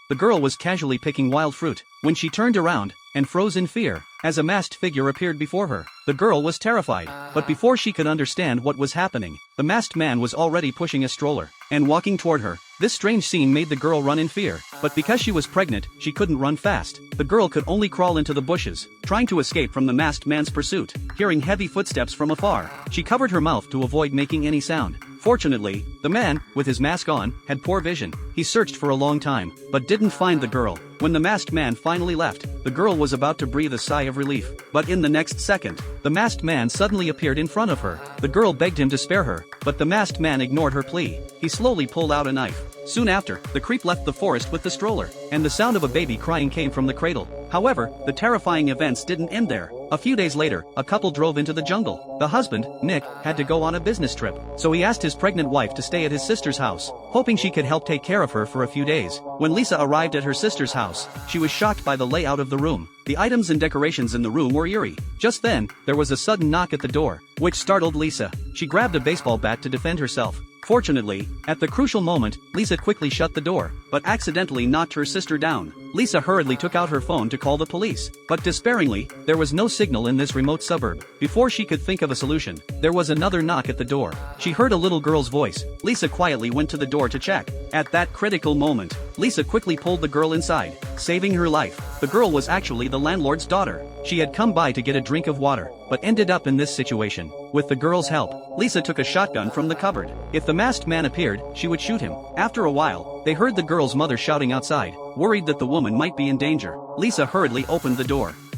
the girl was casually picking wild fruit, when she turned around and froze in fear as a masked figure appeared before her. The girl was terrified, but before she could understand what was happening, the masked man was already pushing a stroller and walking toward her. This strange scene made the girl run in fear, but because she was pregnant, she couldn't run fast. The girl could only crawl into the bushes, trying to escape from the masked man's pursuit. Hearing heavy footsteps from afar, she covered her mouth to avoid making any sound. Fortunately, the man, with his mask on, had poor vision. He searched for a long time, but didn't find the girl. When the masked man finally left, the girl was about to breathe a sigh of relief. But in the next second, the masked man suddenly appeared in front of her. The girl begged him to spare her, but the masked man ignored her plea. He slowly pulled out a knife. Soon after, the creep left the forest with the stroller, and the sound of a baby crying came from the cradle. However, the terrifying events didn't end there. A few days later, a couple drove into the jungle. The husband, Nick, had to go on a business trip, so he asked his pregnant wife to stay at his sister's house, hoping she could help take care of her for a few days. When Lisa arrived at her sister's house, she was shocked by the layout of the room. The items and decorations in the room were eerie. Just then, there was a sudden knock at the door, which startled Lisa. She grabbed a baseball bat to defend herself. Fortunately, at the crucial moment, Lisa quickly shut the door, but accidentally knocked her sister down. Lisa hurriedly took out her phone to call the police, but despairingly, there was no signal in this remote suburb. Before she could think of a solution, there was another knock at the door. She heard a little girl's voice. Lisa quietly went to the door to check. At that critical moment, Lisa quickly pulled the girl inside, saving her life. The girl was actually the landlord's daughter. She had come by to get a drink of water, but ended up in this situation. With the girl's help, Lisa took a shotgun from the cupboard. If the masked man appeared, she would shoot him. After a while, they heard the girl's mother shouting outside, worried that the woman might be in danger. Lisa hurriedly opened the door.